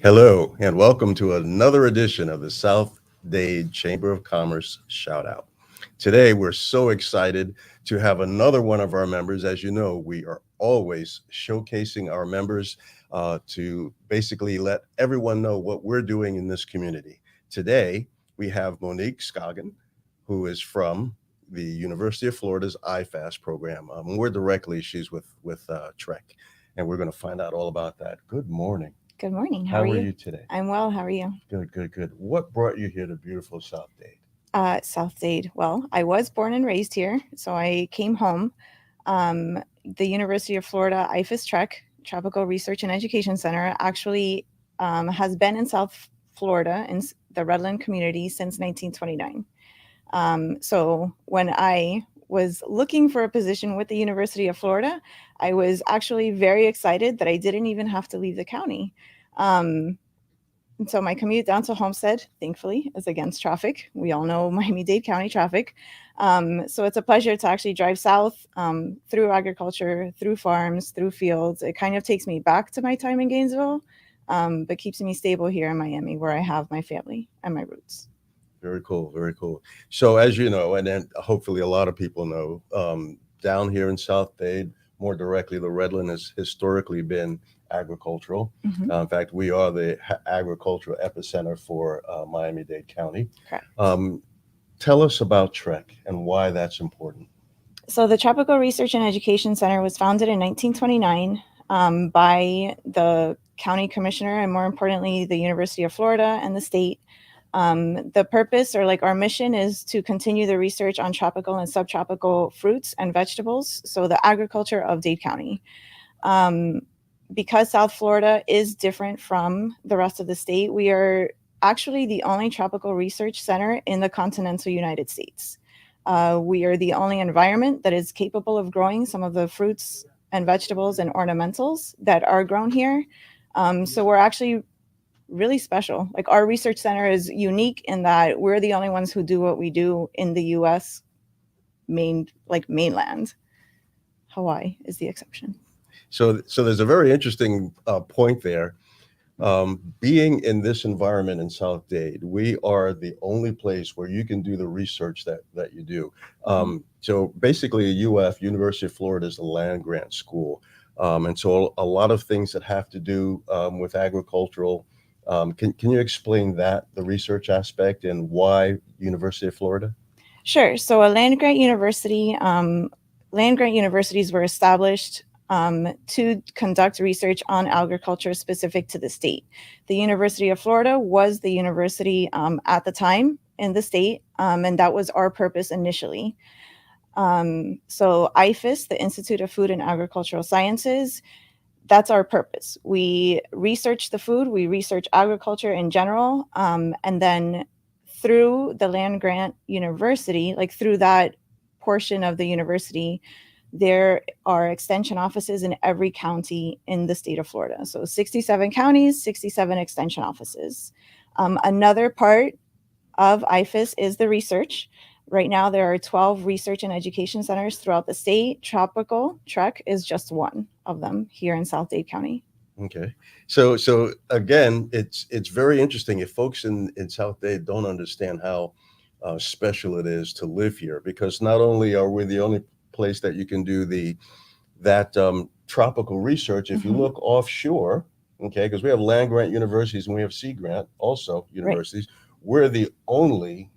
Hello, and welcome to another edition of the South Dade Chamber of Commerce Shoutout. Today, we're so excited to have another one of our members. As you know, we are always showcasing our members to basically let everyone know what we're doing in this community. Today, we have Monique Scoggin, who is from the University of Florida's IFAS program. More directly, she's with Trek, and we're going to find out all about that. Good morning. Good morning. How How are are you? you today? I'm well. How are you? Good, good, good. What brought you here to beautiful South Dade? South Dade. Well, I was born and raised here, so I came home. The University of Florida IFAS Trek, Tropical Research and Education Center, actually has been in South Florida in the Redland community since 1929. So when I was looking for a position with the University of Florida, I was actually very excited that I didn't even have to leave the county. Um, And so my commute down to Homestead, thankfully, is against traffic. We all know Miami-Dade County traffic. So it's a pleasure to actually drive south through agriculture, through farms, through fields. It kind of takes me back to my time in Gainesville, but keeps me stable here in Miami, where I have my family and my roots. Very cool, very cool. So, as you know, and then hopefully a lot of people know, down here in South Dade, more directly, the Redland has historically been agricultural. Mhm. In fact, we are the agricultural epicenter for Miami-Dade County. Correct. Tell us about Trek and why that's important. So the Tropical Research and Education Center was founded in 1929 by the county commissioner and, more importantly, the University of Florida and the state. The purpose, or like our mission, is to continue the research on tropical and subtropical fruits and vegetables, so the agriculture of Dade County. Um, because South Florida is different from the rest of the state, we are actually the only tropical research center in the continental United States. We are the only environment that is capable of growing some of the fruits and vegetables and ornamentals that are grown here. So we're actually really special. Like, our research center is unique in that we're the only ones who do what we do in the US mainland. Hawaii is the exception. So there's a very interesting point there. Being in this environment in South Dade, we are the only place where you can do the research that you do. So basically, University of Florida, is a land grant school. And so a lot of things that have to do with agricultural. Can you explain that, the research aspect, and why University of Florida? Sure. So a land grant universities were established to conduct research on agriculture specific to the state. The University of Florida was the university at the time in the state, and that was our purpose initially. So IFAS, the Institute of Food and Agricultural Sciences, that's our purpose. We research the food, we research agriculture in general, and then through the land grant university, like through that portion of the university, there are extension offices in every county in the state of Florida. So 67 counties, 67 extension offices. Another part of IFAS is the research. Right now, there are 12 research and education centers throughout the state. Tropical Trek is just one of them here in South Dade County. Okay. So again, it's very interesting if folks in South Dade don't understand how special it is to live here, because not only are we the only place that you can do that tropical research. If you Mhm. look offshore, okay, because we have land grant universities and we have sea grant also Right. universities, we're the only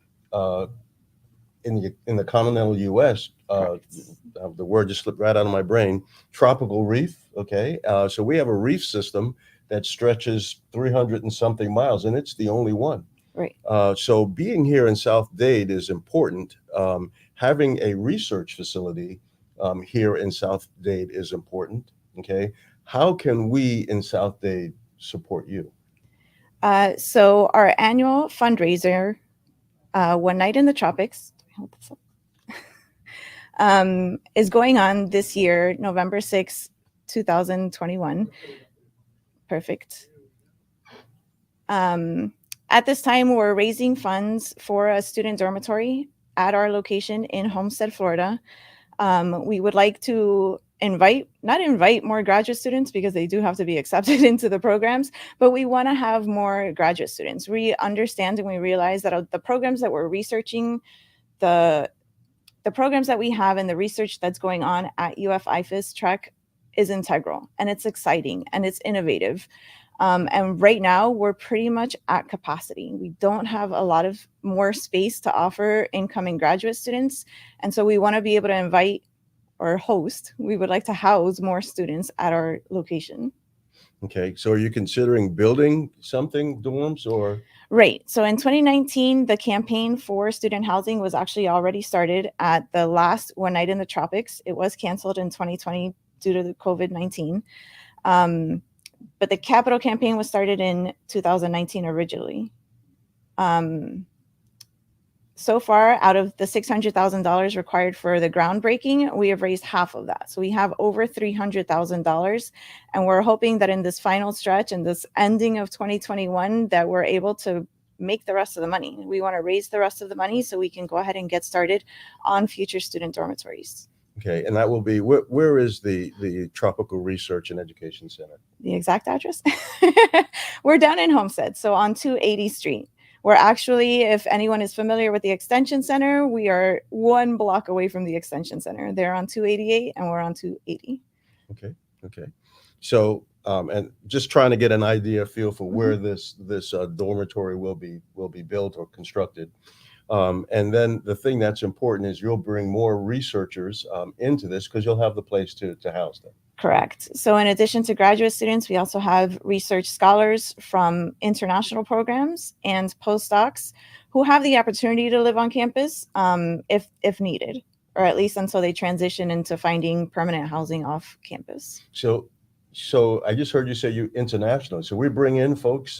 in the continental U.S. The word just slipped right out of my brain. Tropical reef. Okay, so we have a reef system that stretches 300 and something miles, and it's the only one. Right. So being here in South Dade is important. Having a research facility here in South Dade is important. Okay, how can we in South Dade support you? So our annual fundraiser, One Night in the Tropics, hold this up, is going on this year, November 6th, 2021. Perfect. At this time, we're raising funds for a student dormitory at our location in Homestead, Florida. We would like to not invite more graduate students, because they do have to be accepted into the programs, but we want to have more graduate students. We understand and we realize that the programs that we're researching, the programs that we have and the research that's going on at UF-IFAS Trek is integral, and it's exciting and it's innovative. And right now we're pretty much at capacity. We don't have a lot of more space to offer incoming graduate students. And so we want to be able to invite or host, we would like to house more students at our location. Okay, so are you considering building something, dorms, or? Right. So in 2019, the campaign for student housing was actually already started at the last One Night in the Tropics. It was canceled in 2020 due to the COVID-19. But the capital campaign was started in 2019 originally. So far, out of the $600,000 required for the groundbreaking, we have raised half of that. So we have over $300,000, and we're hoping that in this final stretch and this ending of 2021, that we're able to make the rest of the money. We want to raise the rest of the money so we can go ahead and get started on future student dormitories. Okay, and that will be, where is the Tropical Research and Education Center? The exact address? We're down in Homestead, so on 280 Street. We're actually, if anyone is familiar with the Extension Center, we are 1 block away from the Extension Center. They're on 288 and we're on 280. Okay. So, and just trying to get an idea, feel for where this dormitory will be built or constructed. And then the thing that's important is you'll bring more researchers into this, because you'll have the place to house them. Correct. So in addition to graduate students, we also have research scholars from international programs and postdocs who have the opportunity to live on campus if needed, or at least until they transition into finding permanent housing off campus. So I just heard you say you international. So we bring in folks,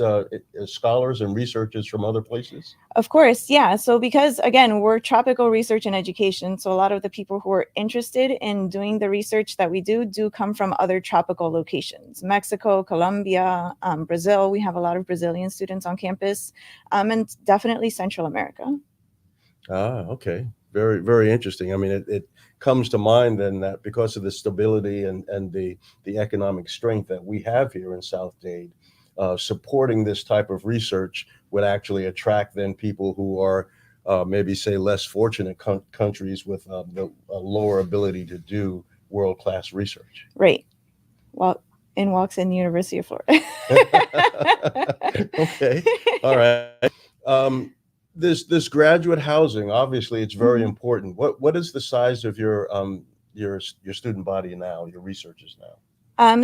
scholars and researchers from other places? Of course, yeah. So because, again, we're tropical research and education, so a lot of the people who are interested in doing the research that we do come from other tropical locations. Mexico, Colombia, Brazil. We have a lot of Brazilian students on campus, and definitely Central America. Okay. Very, very interesting. I mean, it comes to mind then that because of the stability and the economic strength that we have here in South Dade, supporting this type of research would actually attract then people who are maybe, say, less fortunate countries with a lower ability to do world-class research. Right. Well, in walks in the University of Florida. Okay. All right. This graduate housing, obviously, it's very important. What is the size of your student body now, your researchers now?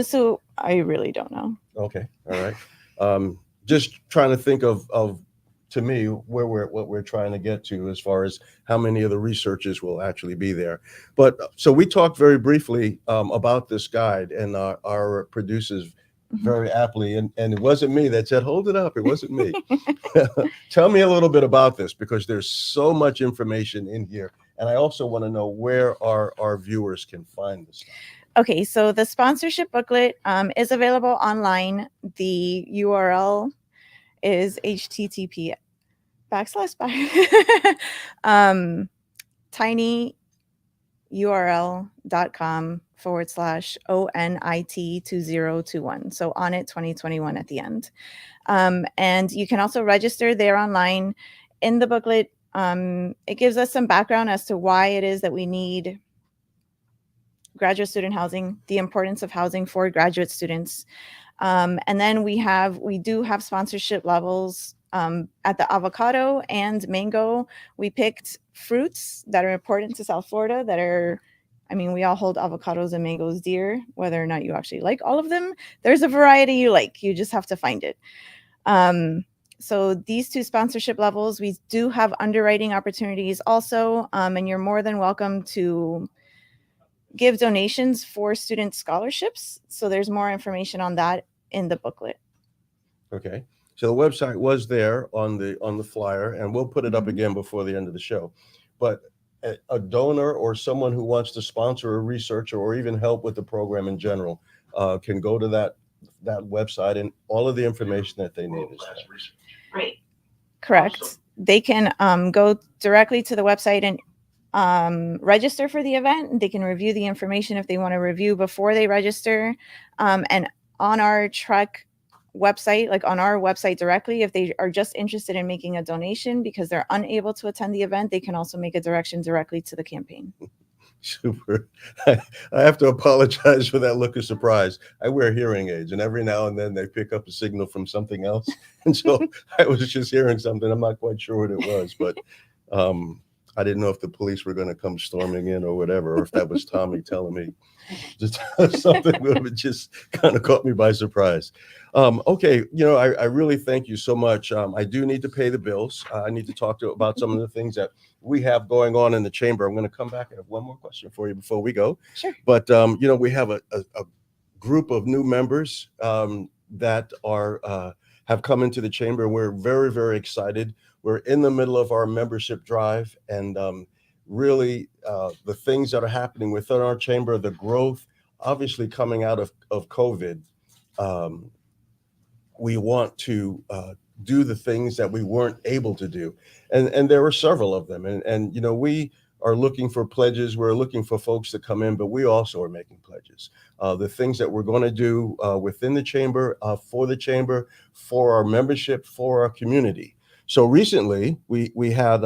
So I really don't know. Okay, all right. Just trying to think of to me what we're trying to get to as far as how many of the researchers will actually be there. But so we talked very briefly about this guide, and our producers very aptly, and it wasn't me that said, hold it up, it wasn't me. Tell me a little bit about this, because there's so much information in here, and I also want to know where our viewers can find this. Okay, so the sponsorship booklet is available online. The URL is http tinyurl.com/ONIT2021. So on it 2021 at the end. And you can also register there online. In the booklet, it gives us some background as to why it is that we need graduate student housing, the importance of housing for graduate students. And then we do have sponsorship levels at the avocado and mango. We picked fruits that are important to South Florida we all hold avocados and mangoes dear, whether or not you actually like all of them. There's a variety you like, you just have to find it. So these two sponsorship levels, we do have underwriting opportunities also, and you're more than welcome to give donations for student scholarships. So there's more information on that in the booklet. Okay. So the website was there on the flyer, and we'll put it up again before the end of the show. But a donor or someone who wants to sponsor a researcher or even help with the program in general can go to that website, and all of the information that they need is there. Right. Correct. They can go directly to the website, and register for the event. They can review the information if they want to review before they register. And on our Trek website, like on our website directly, if they are just interested in making a donation because they're unable to attend the event, they can also make a direction directly to the campaign. Super. I have to apologize for that look of surprise. I wear hearing aids, and every now and then they pick up a signal from something else. And so I was just hearing something. I'm not quite sure what it was, but I didn't know if the police were going to come storming in or whatever, or if that was Tommy telling me just something that just kind of caught me by surprise. Okay, I really thank you so much. I do need to pay the bills. I need to talk about some of the things that we have going on in the chamber. I'm going to come back. I have one more question for you before we go. Sure. But we have a group of new members that are have come into the chamber, and we're very, very excited. We're in the middle of our membership drive, and really the things that are happening within our chamber, the growth, obviously coming out of COVID. We want to do the things that we weren't able to do, and there were several of them, and we are looking for pledges. We're looking for folks to come in, but we also are making pledges. The things that we're going to do within the chamber, for the chamber, for our membership, for our community. So recently we had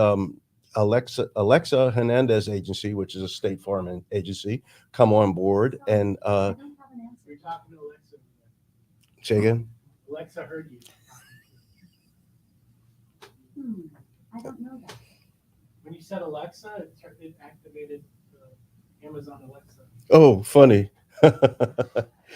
Alexa Hernandez Agency, which is a State Farm agency, come on board. And I don't have an answer. You're talking to Alexa. Say again? Alexa heard you. I don't know that. When you said Alexa, it activated Amazon Alexa. Oh, funny.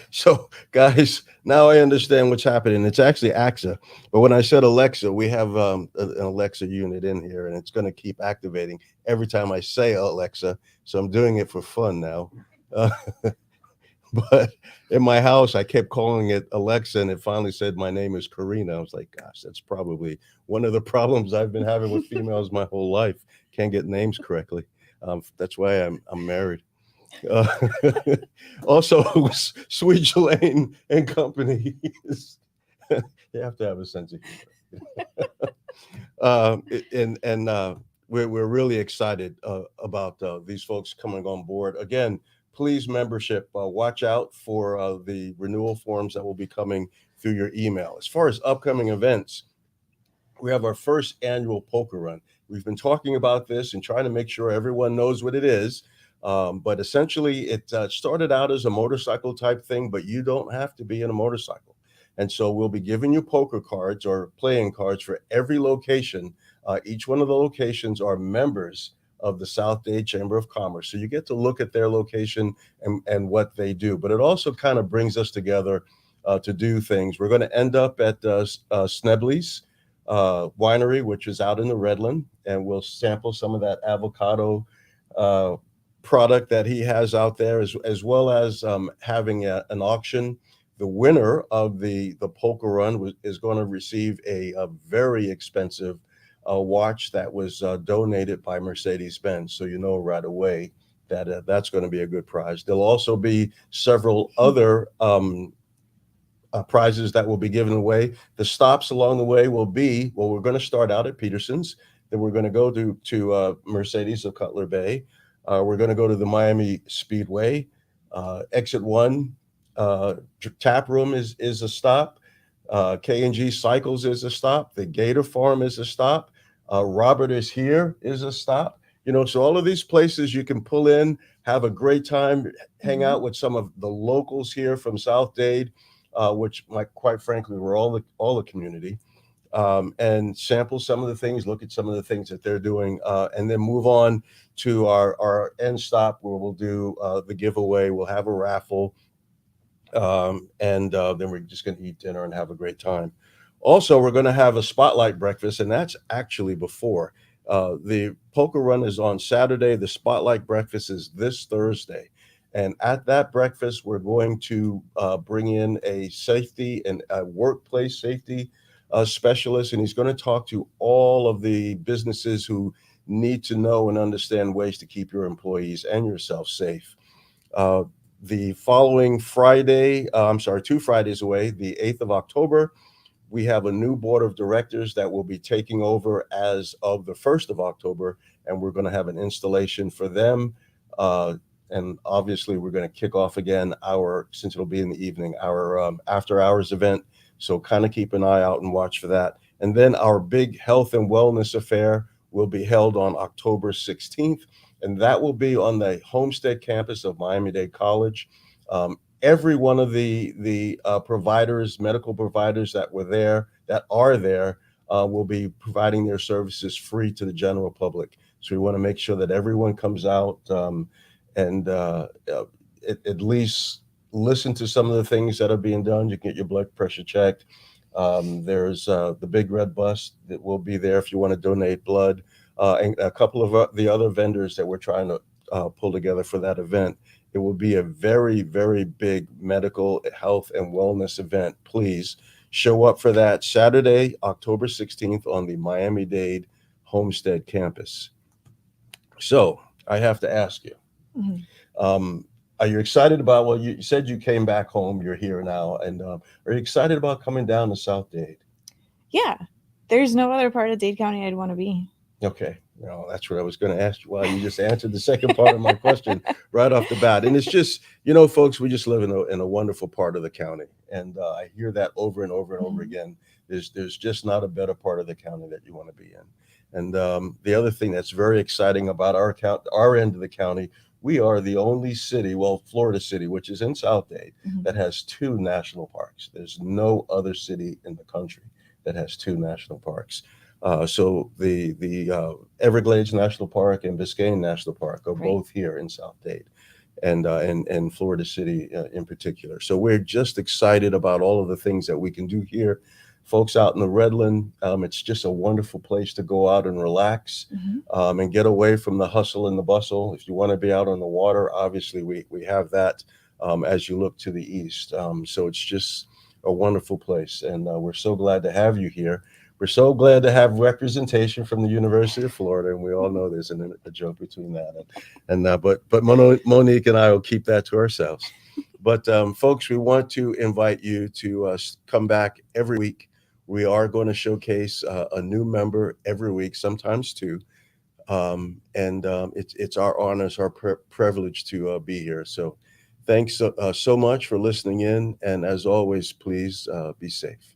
So, guys, now I understand what's happening. It's actually AXA. But when I said Alexa, we have an Alexa unit in here, and it's going to keep activating every time I say Alexa. So I'm doing it for fun now. But in my house, I kept calling it Alexa, and it finally said my name is Karina. I was like, gosh, that's probably one of the problems I've been having with females my whole life. Can't get names correctly. That's why I'm married. Also, Sweet Jelaine and Company. You have to have a sense of humor. We're really excited about these folks coming on board. Again, please, membership, watch out for the renewal forms that will be coming through your email. As far as upcoming events, we have our first annual poker run. We've been talking about this and trying to make sure everyone knows what it is. But essentially, it started out as a motorcycle type thing, but you don't have to be in a motorcycle. And so we'll be giving you poker cards or playing cards for every location. Each one of the locations are members of the South Dade Chamber of Commerce. So you get to look at their location and what they do. But it also kind of brings us together to do things. We're going to end up at Snebley's winery, which is out in the Redland, and we'll sample some of that avocado product that he has out there, as well as having an auction. The winner of the poker run is going to receive a very expensive watch that was donated by Mercedes-Benz. So right away that that's going to be a good prize. There'll also be several other prizes that will be given away. The stops along the way will be, we're going to start out at Peterson's, then we're going to go to Mercedes of Cutler Bay. We're going to go to the Miami Speedway. Exit 1 tap room is a stop. K&G Cycles is a stop. The Gator Farm is a stop. Robert is Here is a stop. So all of these places you can pull in, have a great time, hang out with some of the locals here from South Dade, which, quite frankly, we're all the community, and sample some of the things, look at some of the things that they're doing, and then move on to our end stop where we'll do the giveaway. We'll have a raffle, and then we're just going to eat dinner and have a great time. Also, we're going to have a spotlight breakfast, and that's actually before. The poker run is on Saturday. The spotlight breakfast is this Thursday. And at that breakfast, we're going to bring in a safety and a workplace safety specialist, and he's going to talk to all of the businesses who need to know and understand ways to keep your employees and yourself safe. The following Friday, 2 Fridays away, the 8th of October, We have a new board of directors that will be taking over as of the 1st of October, and we're going to have an installation for them. And obviously, we're going to kick off again since it'll be in the evening, our after hours event. So kind of keep an eye out and watch for that. And then our big health and wellness affair will be held on October 16th, and that will be on the Homestead campus of Miami-Dade College. Every one of the providers, medical providers that are there, will be providing their services free to the general public. So we want to make sure that everyone comes out and at least listen to some of the things that are being done. You can get your blood pressure checked. There's the Big Red Bus that will be there if you want to donate blood, and a couple of the other vendors that we're trying to pull together for that event. It will be a very, very big medical health and wellness event. Please show up for that Saturday, October 16th on the Miami-Dade Homestead campus. So I have to ask you, are you excited about, well, you said you came back home, you're here now, and are you excited about coming down to South Dade? Yeah, there's no other part of Dade County I'd want to be. Okay, that's what I was going to ask you. Well, you just answered the second part of my question right off the bat. And it's just, folks, we just live in a wonderful part of the county. And I hear that over and over and over again. There's just not a better part of the county that you want to be in. And the other thing that's very exciting about our end of the county, we are the only city, Florida city, which is in South Dade, that has 2 national parks. There's no other city in the country that has 2 national parks. So the Everglades National Park and Biscayne National Park are both here in South Dade, and Florida City in particular. So we're just excited about all of the things that we can do here. Folks out in the Redland, it's just a wonderful place to go out and relax and get away from the hustle and the bustle. If you want to be out on the water, obviously we have that as you look to the east. So it's just a wonderful place, and we're so glad to have you here. We're so glad to have representation from the University of Florida, and we all know there's a joke between that. But Monique and I will keep that to ourselves. But folks, we want to invite you to come back every week. We are going to showcase a new member every week, sometimes 2. It's our honor, it's our privilege to be here. So thanks so much for listening in. And as always, please be safe.